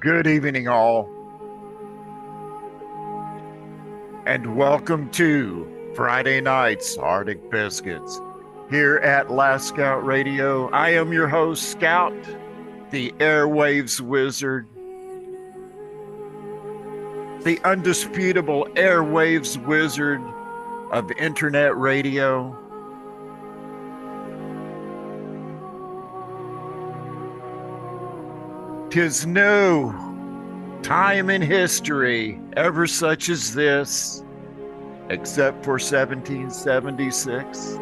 Good evening, all, and welcome to Friday Night's Arctic Biscuits here at Last Scout Radio. I am your host, Scout, the airwaves wizard, the undisputable airwaves wizard of internet radio. Tis no time in history ever such as this, except for 1776.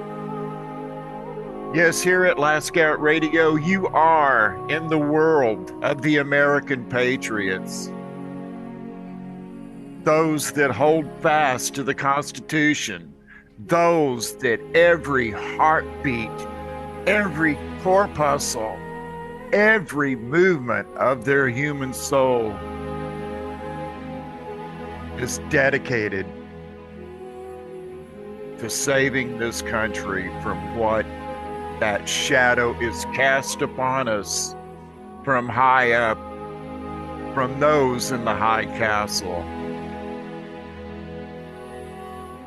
Yes, here at Last Scout Radio, you are in the world of the American patriots, those that hold fast to the Constitution, those that every heartbeat, every corpuscle, every movement of their human soul is dedicated to saving this country from what that shadow is cast upon us from high up, from those in the high castle.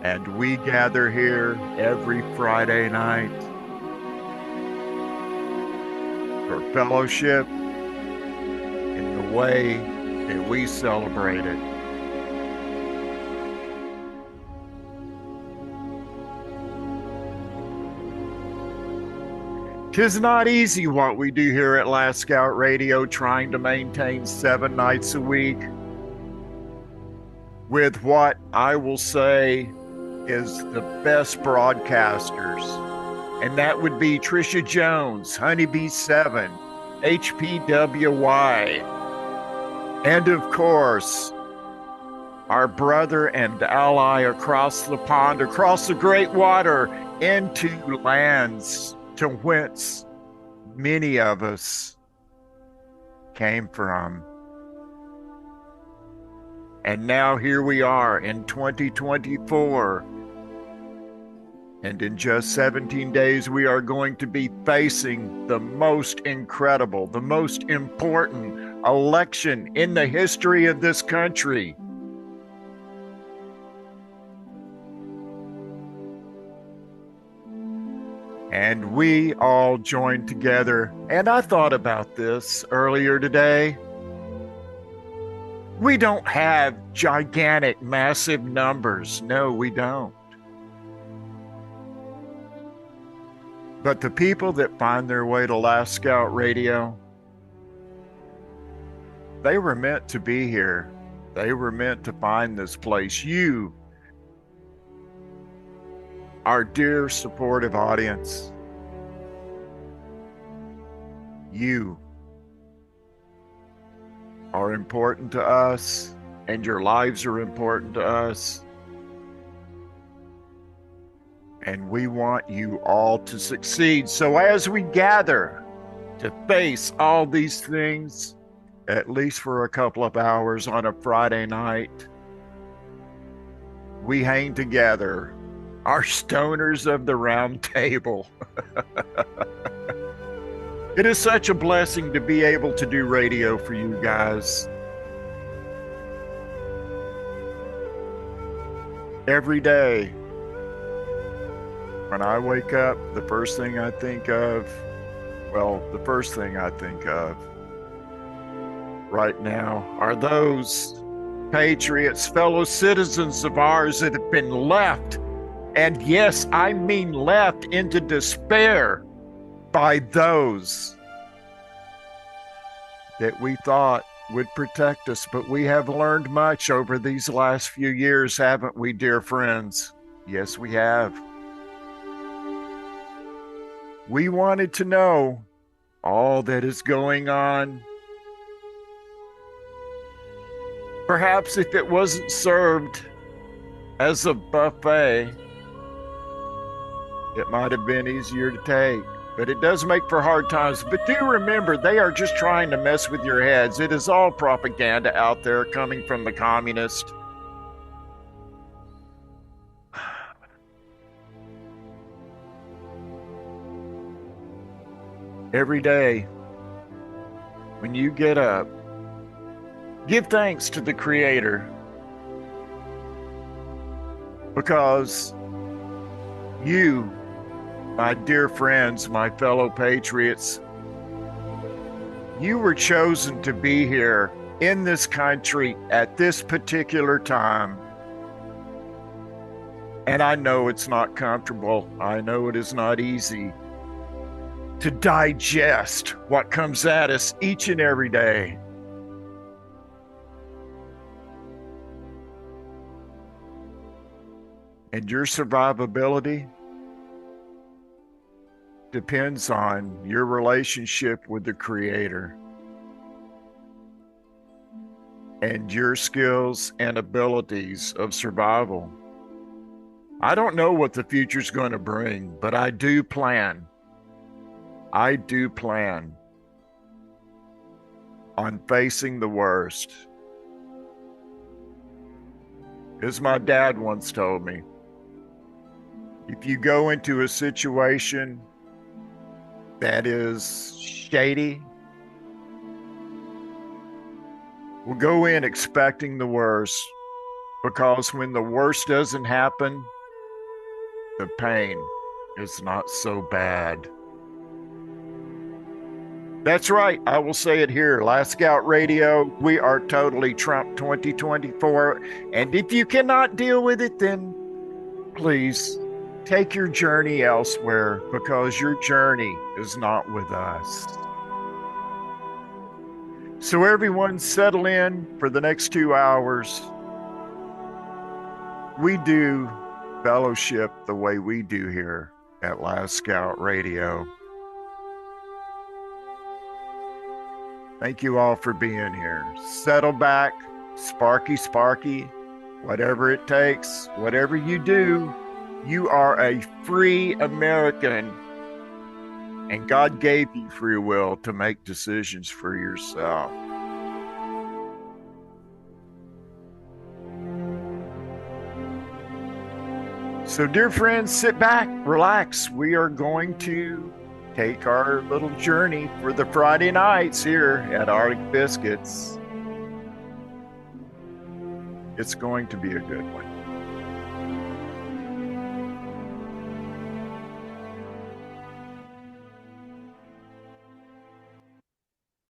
And we gather here every Friday night for fellowship in the way that we celebrate it. Tis not easy what we do here at Last Scout Radio, trying to maintain 7 nights a week with what I will say is the best broadcasters. And that would be Trisha Jones, Honeybee 7, HPWY, and of course, our brother and ally across the pond, across the great water, into lands to whence many of us came from. And now here we are in 2024. And in just 17 days, we are going to be facing the most incredible, the most important election in the history of this country. And we all joined together. And I thought about this earlier today. We don't have gigantic, massive numbers. No, we don't. But the people that find their way to Last Scout Radio, they were meant to be here. They were meant to find this place. You, our dear supportive audience, you are important to us, and your lives are important to us. And we want you all to succeed. So as we gather to face all these things, at least for a couple of hours on a Friday night, we hang together, our stoners of the round table. It is such a blessing to be able to do radio for you guys. Every day, when I wake up, the first thing I think of right now are those patriots, fellow citizens of ours that have been left, and yes, I mean left into despair by those that we thought would protect us. But we have learned much over these last few years, haven't we, dear friends? Yes, we have. We wanted to know all that is going on. Perhaps if it wasn't served as a buffet, it might have been easier to take. But it does make for hard times. But do remember, they are just trying to mess with your heads. It is all propaganda out there coming from the communists. Every day, when you get up, Give thanks to the Creator, because you, my dear friends, my fellow patriots, you were chosen to be here in this country at this particular time. And I know it's not comfortable. I know it is not easy to digest what comes at us each and every day. And your survivability depends on your relationship with the Creator and your skills and abilities of survival. I don't know what the future's going to bring, but I do plan on facing the worst. As my dad once told me, if you go into a situation that is shady, we'll go in expecting the worst, because when the worst doesn't happen, the pain is not so bad. That's right. I will say it here. Last Scout Radio, we are totally Trump 2024. And if you cannot deal with it, then please take your journey elsewhere, because your journey is not with us. So everyone settle in for the next 2 hours. We do fellowship the way we do here at Last Scout Radio. Thank you all for being here. Settle back, sparky, whatever it takes, whatever you do, you are a free American, and God gave you free will to make decisions for yourself. So, dear friends, sit back, relax. We are going to take our little journey for the Friday nights here at Arctic Biscuits. It's going to be a good one.